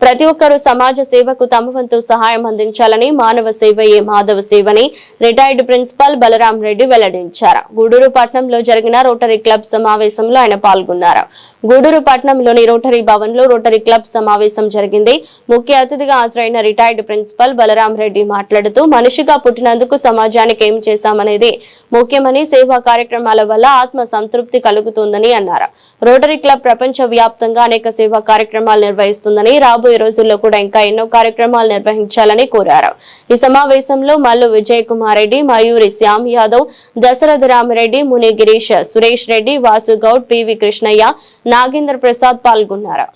ప్రతి ఒక్కరూ సమాజ సేవకు తమ వంతు సహాయం అందించాలని మానవ సేవయే మాధవ సేవని రిటైర్డ్ ప్రిన్సిపల్ బలరాం రెడ్డి వెల్లడించారు. గూడూరు పట్టణంలో జరిగిన రోటరీ క్లబ్ సమావేశంలో ఆయన పాల్గొన్నారు. గూడూరు పట్టణంలోని రోటరీ భవన్ లో రోటరీ క్లబ్ సమావేశం జరిగింది. ముఖ్య అతిథిగా హాజరైన రిటైర్డ్ ప్రిన్సిపల్ బలరాం రెడ్డి మాట్లాడుతూ మనిషిగా పుట్టినందుకు సమాజానికి ఏం చేశామనేది ముఖ్యమని, సేవా కార్యక్రమాల వల్ల ఆత్మ సంతృప్తి కలుగుతుందని అన్నారు. రోటరీ క్లబ్ ప్రపంచ వ్యాప్తంగా అనేక సేవా కార్యక్రమాలు నిర్వహిస్తుందని, రాబోయే రోజుల్లో కూడా ఇంకా ఎన్నో కార్యక్రమాలు నిర్వహించాలని కోరారు. ఈ సమావేశంలో మల్లు విజయ్ కుమార్ రెడ్డి, మయూరి శ్యామ్ యాదవ్, దశరథ రామరెడ్డి, ముని గిరీష్, సురేష్ రెడ్డి, వాసు గౌడ్, పివి కృష్ణయ్య, నాగేంద్ర ప్రసాద్ పాల్గొన్నారు.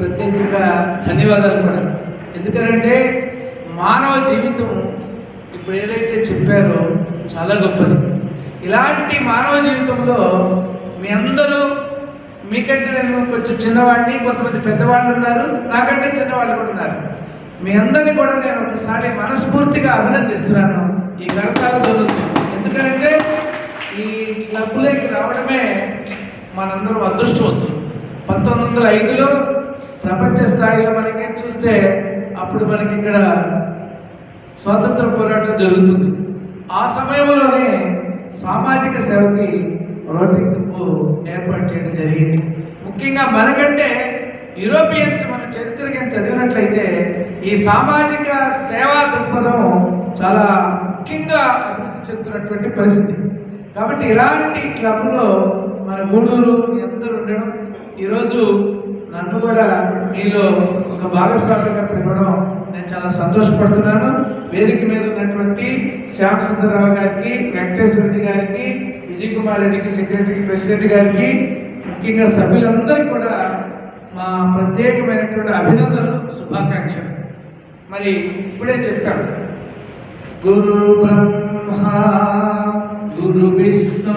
ప్రత్యేకంగా ధన్యవాదాలు కూడా. ఎందుకంటే మానవ జీవితం ఇప్పుడు ఏదైతే చెప్పారో చాలా గొప్పది. ఇలాంటి మానవ జీవితంలో మీ అందరూ, మీకంటే నేను కొంచెం చిన్నవాడిని, కొంతమంది పెద్దవాళ్ళు ఉన్నారు, నాకంటే చిన్నవాళ్ళు కూడా ఉన్నారు. మీ అందరినీ కూడా నేను ఒకసారి మనస్ఫూర్తిగా అభినందిస్తున్నాను. ఈ కరతాల జరుగుతుంది. ఎందుకంటే ఈ క్లబ్లోకి రావడమే మనందరం అదృష్టవంతులు. 1905లో ప్రపంచ స్థాయిలో మనకి చూస్తే అప్పుడు మనకి ఇక్కడ స్వాతంత్ర పోరాటం జరుగుతుంది. ఆ సమయంలోనే సామాజిక సేవకి రోటరీ క్లబ్ ఏర్పాటు చేయడం జరిగింది. ముఖ్యంగా మనకంటే యూరోపియన్స్ మన చరిత్రగా చదివినట్లయితే ఈ సామాజిక సేవా దృక్పథం చాలా ముఖ్యంగా అభివృద్ధి చెందుతున్నటువంటి పరిస్థితి. కాబట్టి ఇలాంటి క్లబ్లో మన గూడూరు మీ అందరూ ఉండడం, ఈరోజు నన్ను కూడా మీలో ఒక భాగస్వామిగా పిలవడం నేను చాలా సంతోషపడుతున్నాను. వేదిక మీద ఉన్నటువంటి శ్యామ్ సుందరరావు గారికి, వెంకటేశ్వర రెడ్డి గారికి, విజయ్ కుమార్ రెడ్డికి, సెక్రటరీకి, ప్రెసిడెంట్ గారికి, ముఖ్యంగా సభ్యులందరికీ కూడా మా ప్రత్యేకమైనటువంటి అభినందనలు, శుభాకాంక్షలు. మరి ఇప్పుడే చెప్పాను, గురు బ్రహ్మ గురు విష్ణు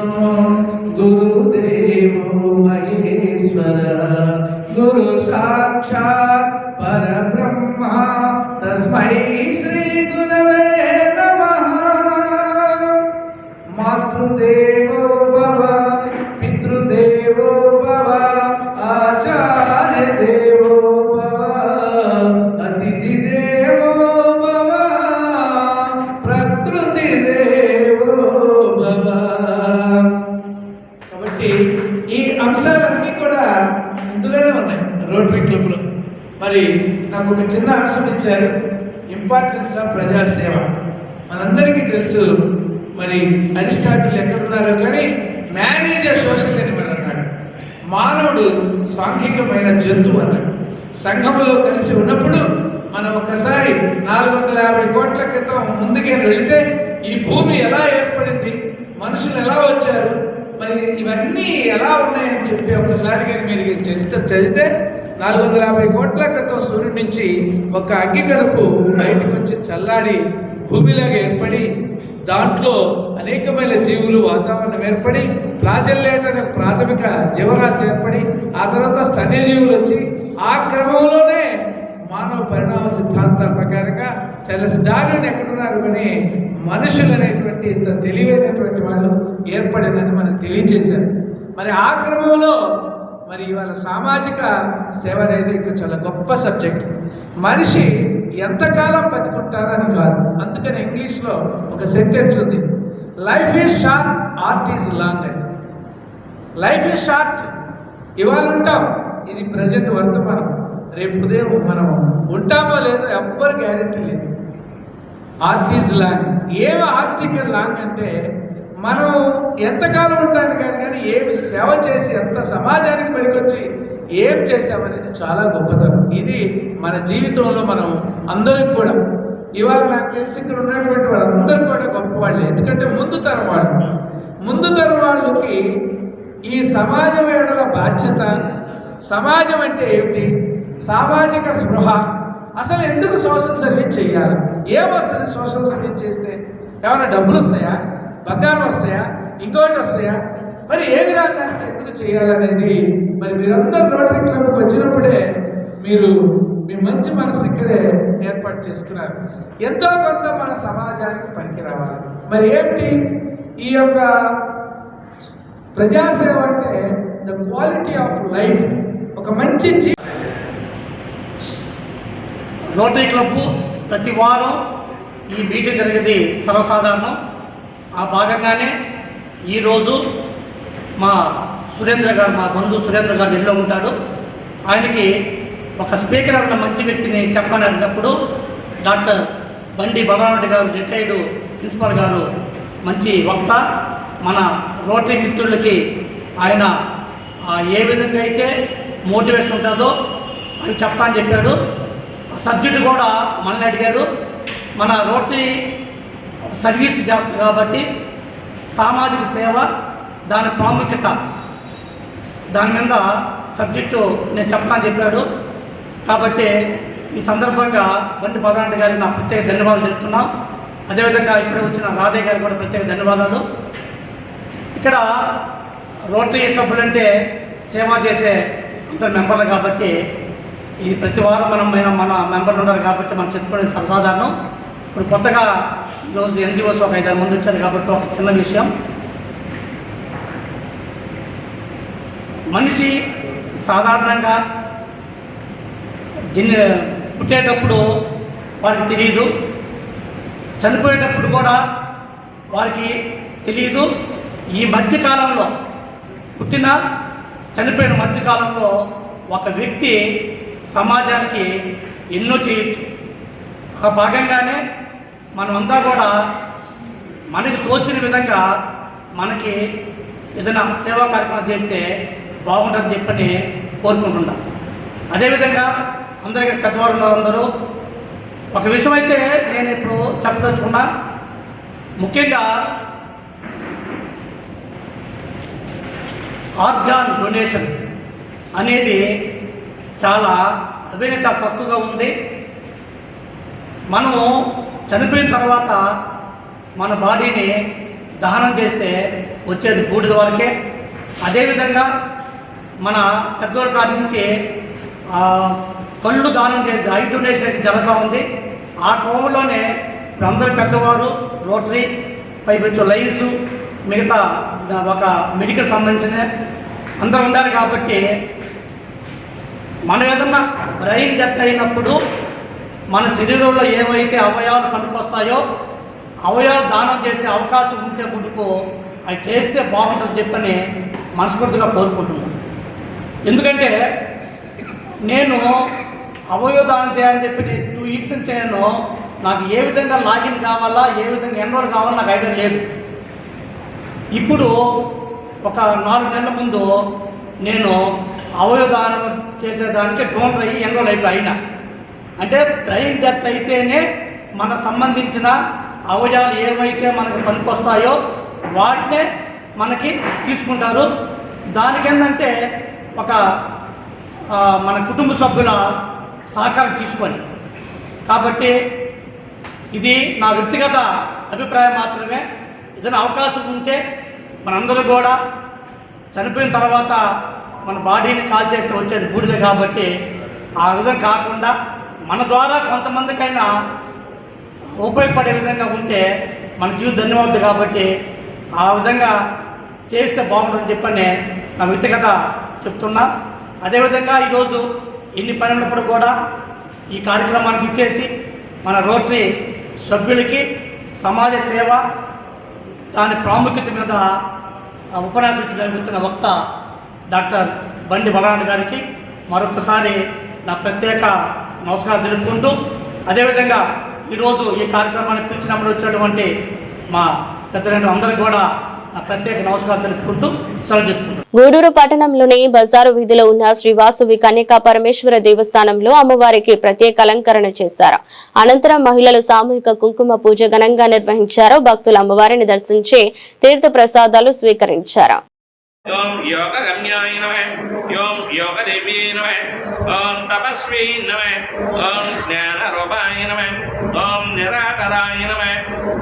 గురుదేవో మహేశ్వర గురు సాక్షాత్ పరబ్రహ్మ తస్మై శ్రీ గురవే నమః. మాతృదేవో భవ పితృదేవో భవ ఆచార్య దేవో భవ అతిథి దేవో భవ ప్రకృతి దేవో భవ. కాబట్టి ఈ అంశాలన్నీ కూడా ఇందులోనే ఉన్నాయి రోటరీ క్లబ్లో. మరి నాకు ఒక చిన్న అంశం ఇచ్చారు, ఇంపార్టెన్స్ ఆఫ్ ప్రజాసేవ. మనందరికీ తెలుసు, మరి అరిస్టాటిల్ ఎక్కడున్నారో కానీ మ్యారేజ్ సోషల్ ఎనిమల్ అన్నాడు. మానవుడు సాంఘికమైన జంతువు అన్నాడు. సంఘంలో కలిసి ఉన్నప్పుడు మనం ఒక్కసారి 450 కోట్ల క్రితం ముందుకే వెళితే ఈ భూమి ఎలా ఏర్పడింది, మనుషులు ఎలా వచ్చారు, మరి ఇవన్నీ ఎలా ఉన్నాయని చెప్పి ఒక్కసారి కానీ మీరు చరిత్ర చదివితే 450 కోట్ల క్రితం సూర్యుడి నుంచి ఒక అగ్గి కడుపు బయటకు వచ్చి చల్లారి భూమిలాగా ఏర్పడి దాంట్లో అనేకమైన జీవులు వాతావరణం ఏర్పడి ఫ్లాజెల్లేట్ అనే ప్రాథమిక జీవరాశి ఏర్పడి ఆ తర్వాత స్తన్యజీవులు వచ్చి ఆ క్రమంలోనే మానవ పరిణామ సిద్ధాంతాల ప్రకారంగా చార్లెస్ డార్విన్ ఎక్కడున్నారు కానీ మనుషులు అనేటువంటి ఇంత తెలివైనటువంటి వాళ్ళు ఏర్పడిందని మనకు తెలియజేశారు. మరి ఆ క్రమంలో మరి ఇవాళ సామాజిక సేవ అనేది చాలా గొప్ప సబ్జెక్ట్. మనిషి ఎంతకాలం బతుకుంటారని కాదు, అందుకని ఇంగ్లీష్లో ఒక సెంటెన్స్ ఉంది, life is short, art is long అని. లైఫ్ ఈజ్ షార్ట్, ఇవాళ ఉంటాం, ఇది ప్రజెంట్ వర్తమానం, రేపు ఉదయం మనం ఉంటామో లేదో ఎవ్వరు గ్యారెంటీ లేదు. Art is long. ఏమి ఆర్టికల్ లాంగ్ అంటే మనం ఎంతకాలం ఉంటాను కానీ ఏమి సేవ చేసి ఎంత సమాజానికి పనికొచ్చి ఏం చేసామనేది చాలా గొప్పతనం. ఇది మన జీవితంలో మనం అందరికి కూడా ఇవాళ నాకు తెలిసి ఇక్కడ ఉన్నటువంటి వాళ్ళందరూ కూడా గొప్పవాళ్ళే. ఎందుకంటే ముందు తరం వాళ్ళకి ఈ సమాజం ఏడల బాధ్యత, సమాజం అంటే ఏమిటి, సామాజిక స్పృహ, అసలు ఎందుకు సోషల్ సర్వీస్ చేయాలి, ఏమొస్తుంది సోషల్ సర్వీస్ చేస్తే, ఏమైనా డబ్బులు వస్తాయా, బంగారం వస్తాయా, ఇంకోటి వస్తాయా, మరి ఏది రాదానికి ఎందుకు చేయాలనేది మరి మీరందరూ రోటరీ క్లబ్కి వచ్చినప్పుడే మీరు మీ మంచి మనసు ఇక్కడే ఏర్పాటు చేసుకున్నారు. ఎంతో కొంత మన సమాజానికి పనికి రావాలి. మరి ఏమిటి ఈ యొక్క ప్రజాసేవ అంటే ద క్వాలిటీ ఆఫ్ లైఫ్, ఒక మంచి రోటరీ క్లబ్బు ప్రతి వారం ఈ మీటింగ్ జరిగేది సర్వసాధారణం. ఆ భాగంగానే ఈరోజు మా సురేంద్ర గారు, మా బంధువు సురేంద్ర గారు ఇళ్ళలో ఉంటాడు. ఆయనకి ఒక స్పీకర్ అన్న మంచి వ్యక్తిని చెప్పమని అడిగినప్పుడు డాక్టర్ బండి బలరామరెడ్డి గారు, రిటైర్డ్ ప్రిన్సిపాల్ గారు, మంచి వక్త, మన రోటరీ మిత్రులకి ఆయన ఏ విధంగా అయితే మోటివేషన్ ఉంటుందో అది చెప్తా అని చెప్పాడు. ఆ సబ్జెక్టు కూడా మనల్ని అడిగాడు. మన రోటరీ సర్వీస్ చేస్తుంది కాబట్టి సామాజిక సేవ, దాని ప్రాముఖ్యత, దాని మీద సబ్జెక్టు నేను చెప్తానని చెప్పాడు. కాబట్టి ఈ సందర్భంగా బండి బలరామరెడ్డి గారికి నా ప్రత్యేక ధన్యవాదాలు చెప్తున్నాం. అదేవిధంగా ఇప్పుడే వచ్చిన రాధయ్య గారికి కూడా ప్రత్యేక ధన్యవాదాలు. ఇక్కడ రోటరీ సభ్యులంటే సేవ చేసే అందరు మెంబర్లు కాబట్టి ఇది ప్రతి వారం మన మెంబర్లు ఉన్నారు కాబట్టి మనం చెప్పుకునే సర్వసాధారణం. ఇప్పుడు కొత్తగా ఈరోజు ఎన్జిఓస్ ఒక 5-6 మంది వచ్చారు కాబట్టి ఒక చిన్న విషయం, మనిషి సాధారణంగా పుట్టేటప్పుడు వారికి తెలియదు, చనిపోయేటప్పుడు కూడా వారికి తెలియదు. ఈ మధ్యకాలంలో పుట్టిన చనిపోయిన మధ్యకాలంలో ఒక వ్యక్తి సమాజానికి ఎన్నో చేయొచ్చు. ఆ భాగంగానే మనమంతా కూడా మనకి తోచిన విధంగా మనకి ఏదైనా సేవా కార్యక్రమం చేస్తే బాగుంటుందని చెప్పని కోరుకుంటున్నాం. అదేవిధంగా అందరికీ పెద్దవారు ఉన్నారు అందరూ. ఒక విషయం అయితే నేను ఇప్పుడు చెప్పదలుచుకున్నా, ముఖ్యంగా ఆర్గాన్ డొనేషన్ అనేది చాలా తక్కువగా ఉంది. మనము చనిపోయిన తర్వాత మన బాడీని దహనం చేస్తే వచ్చేది బూడిద వరకే. అదేవిధంగా మన పెద్దోళ్ళ కాడి నుంచి కళ్ళు దానం చేసి ఐ డొనేషన్ అయితే జరుగుతూ ఉంది. ఆ కోవలోనే ఇప్పుడు అందరు పెద్దవారు రోటరీ పైపెచ్చు లైన్స్ మిగతా ఒక మెడికల్ సంబంధించిన అందరూ ఉండాలి కాబట్టి మనం ఏదన్నా బ్రెయిన్ డెత్ అయినప్పుడు మన శరీరంలో ఏవైతే అవయవాలు పనికొస్తాయో అవయవాలు దానం చేసే అవకాశం ఉంటే ముందుకు అవి చేస్తే బాగుంటుంది చెప్పని మనస్ఫూర్తిగా కోరుకుంటున్నాను. ఎందుకంటే నేను అవయవ దానం చేయాలని చెప్పి నేను 2 years నుంచి నాకు ఏ విధంగా లాగిన్ కావాలా, ఏ విధంగా ఎన్రోల్ కావాలో నాకు ఐడియా లేదు. ఇప్పుడు ఒక 4 నెలల ముందు నేను అవయవ దానం చేసేదానికి డోనర్ అయ్యి ఎన్రోల్ అయినా అంటే బ్రెయిన్ డెత్ అయితేనే మన సంబంధించిన అవయవాలు ఏవైతే మనకు పనికొస్తాయో వాటినే మనకి తీసుకుంటారు. దానికి ఏంటంటే ఒక మన కుటుంబ సభ్యుల సహకారం తీసుకొని, కాబట్టి ఇది నా వ్యక్తిగత అభిప్రాయం మాత్రమే. ఏదైనా అవకాశం ఉంటే మనందరూ కూడా చనిపోయిన తర్వాత మన బాడీని కాల్ చేస్తే వచ్చేది బూడిద, కాబట్టి ఆ విధంగా కాకుండా మన ద్వారా కొంతమందికైనా ఉపయోగపడే విధంగా ఉంటే మన జీవితం ధన్యవాదాలు. కాబట్టి ఆ విధంగా చేస్తే బాగుంటుందని చెప్పని నా వ్యక్తిగత చెప్తున్నా. అదేవిధంగా ఈరోజు ఎన్ని పని ఉన్నప్పుడు కూడా ఈ కార్యక్రమానికి ఇచ్చేసి మన రోటరీ సభ్యులకి సమాజ సేవ దాని ప్రాముఖ్యత మీద ఉపన్యాసం ఇచ్చిన వక్త డాక్టర్ బండి బలరాండ్ గారికి మరొకసారి నా ప్రత్యేక నమస్కారాలు తెలుపుకుంటూ, అదేవిధంగా ఈరోజు ఈ కార్యక్రమాన్ని పిలిచినప్పుడు వచ్చినటువంటి మా పెద్దలందరూ అందరికీ కూడా నా ప్రత్యేక నమస్కారాలు తెలుపుకుంటూ సెలవు తీసుకుంటాం. గూడూరు పట్టణంలోని బజారు వీధిలో ఉన్న శ్రీ వాసవి కన్యకా పరమేశ్వర దేవస్థానంలో అమ్మవారికి ప్రత్యేక అలంకరణ చేశారు. అనంతరం మహిళలు సామూహిక కుంకుమ పూజ ఘనంగా నిర్వహించారు. భక్తులు అమ్మవారిని దర్శించి తీర్థ ప్రసాదాలు స్వీకరించారు. ఓం యోగ గమ్యాయ నమః, ఓం యోగ దేవ్యై నమః, ఓం తపస్వై నమః, ఓం జ్ఞాన రూపాయ నమః, ఓం నిరాకరాయ నమః,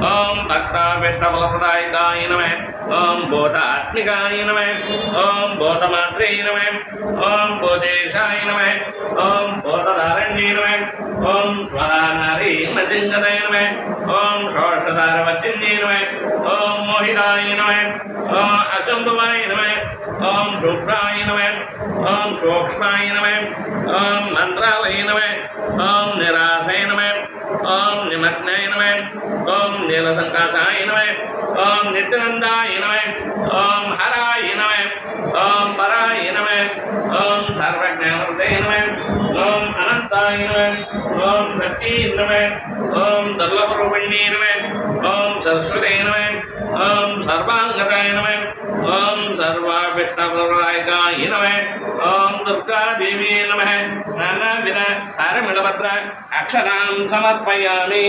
ఓం భక్తాభీష్టఫలప్రదాయకాయ నమః, ఓం భూతాత్మికాయ నమః, ఓం భూతమాత్రే నమః, ఓం భూతేశాయ నమః, ఓం భూతధారణ్యై నమః, ఓం స్వరానారీ మతింగదాయ నమః, ఓం షోడశధారవత్తిన్యై నమః, ఓం మోహితాయ నమః, ఓం అశంభవాయ నమః, ఓం శుభ్రాయ నమః, ఓం సూక్ష్మాయ నమః, ఓం మంత్రాలయ నమః, ఓం నిరాశయ నమః, ఓం నిమగ్నాయ నమః, ఓం నీలసంకాశాయ నమః, ఓం నిత్యానందాయ నమః, ఓం హరాయ నమః, ఓం పరాయ నమః, ఓం సర్వజ్ఞానవృతే నమః, ఓం అనంతాయ నమః, ఓం శక్తి నమః, ఓం దుర్లభరూపిణ్యే నమః, ఓం సరస్వతే నమః, ఓం సర్వాంగతాయ నమః, ఓం సర్వాభీష్టప్రదాయకాయ నమః, ఓం దుర్గాదేవి నమః. నానావిధ హరమిళభద్ర అక్షరాం సమర్పయామి.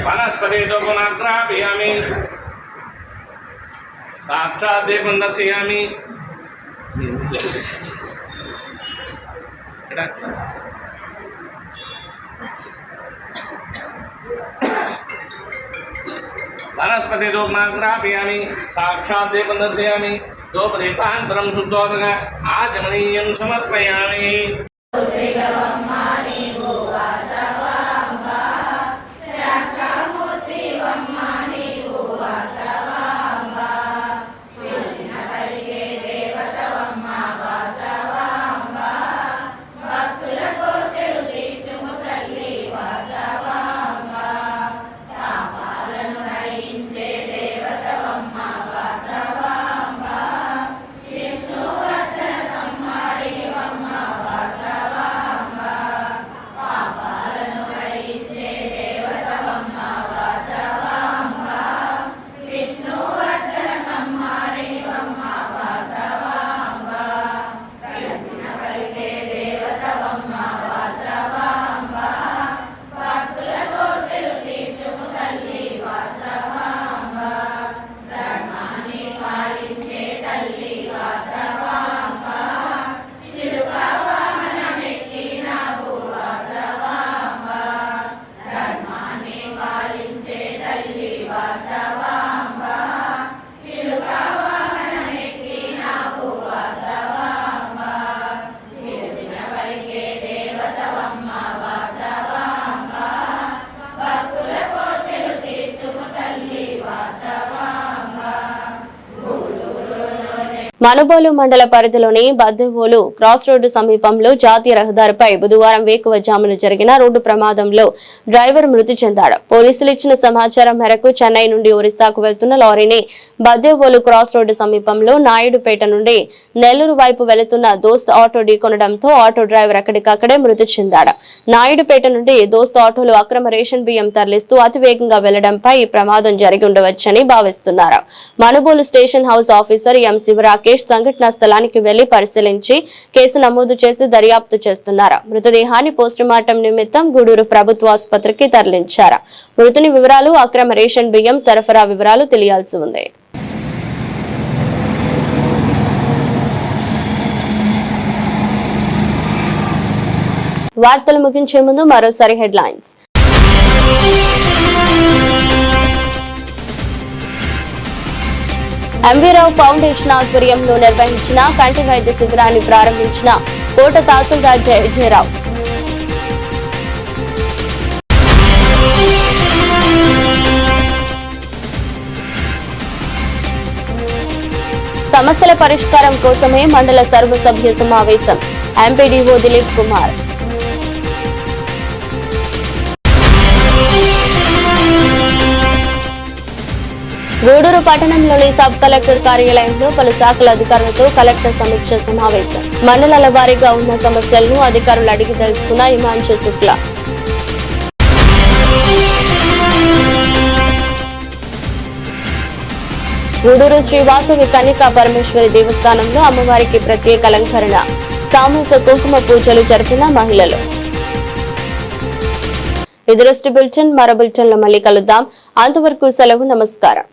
వనస్పతితో పునఃగ్రాపయామి. సాక్షాత్ దీపం దర్శయామి. వనస్పతి దూపమాగ్రాపయామి. సాక్షాత్ దీపం దర్శయామి. దూపదీపాంతరం శుద్ధోదక ఆచమనీయం సమర్పయామి. మనుబోలు మండల పరిధిలోని బద్దెవోలు క్రాస్ రోడ్డు సమీపంలో జాతీయ రహదారిపై బుధవారం వేకువజామున జరిగిన రోడ్డు ప్రమాదంలో డ్రైవర్ మృతి చెందాడు. పోలీసులు ఇచ్చిన సమాచారం మేరకు చెన్నై నుండి ఒరిస్సాకు వెళ్తున్న లారీని బద్దెవోలు క్రాస్ రోడ్డు సమీపంలో నాయుడుపేట నుండి నెల్లూరు వైపు వెళుతున్న దోస్త్ ఆటో ఢీకొనడంతో ఆటో డ్రైవర్ అక్కడికక్కడే మృతి చెందాడు. నాయుడుపేట నుండి దోస్త్ ఆటోలు అక్రమ రేషన్ బియ్యం తరలిస్తూ అతివేగంగా వెళ్లడంపై ఈ ప్రమాదం జరిగి ఉండవచ్చని భావిస్తున్నారు. Manubolu station house officer M Sivarakesh సంఘటనా స్థలానికి వెళ్లి పరిశీలించి కేసు నమోదు చేసి దర్యాప్తు చేస్తున్నారు. మృతదేహాన్ని పోస్టుమార్టం నిమిత్తం గూడూరు ప్రభుత్వ ఆసుపత్రికి తరలించారు. మృతుని వివరాలు, అక్రమ రేషన్ బియ్యం సరఫరా వివరాలు తెలియాల్సి ఉంది. వార్తలు ముగించే ముందు మరోసారి హెడ్లైన్స్. ఎంవీరావు ఫౌండేషన్ ఆధ్వర్యంలో నిర్వహించిన కంటి వైద్య శిబిరాన్ని ప్రారంభించిన కోట తహసీల్దార్ జయజయరావు. సమస్యల పరిష్కారం కోసమే మండల సర్వసభ్య సమావేశం. ఎంపీడీఓ దిలీప్ కుమార్. గూడూరు పట్టణంలోని సబ్ కలెక్టర్ కార్యాలయంలో పలు శాఖల అధికారులతో కలెక్టర్ సమీక్ష సమావేశం. మండలాల వారీగా ఉన్న సమస్యలను అధికారులు అడిగి తెలుసుకున్న హిమాంశు శుక్లా. గూడూరు శ్రీ వాసవి కన్యకా పరమేశ్వరి దేవస్థానంలో అమ్మవారికి ప్రత్యేక అలంకరణ, సామూహిక కుంకుమ పూజలు జరిపిన మహిళలు. ఇది బులెటిన్. మరో బులెటిన్లో మళ్ళీ కలుద్దాం. అంతవరకు సెలవు. నమస్కారం.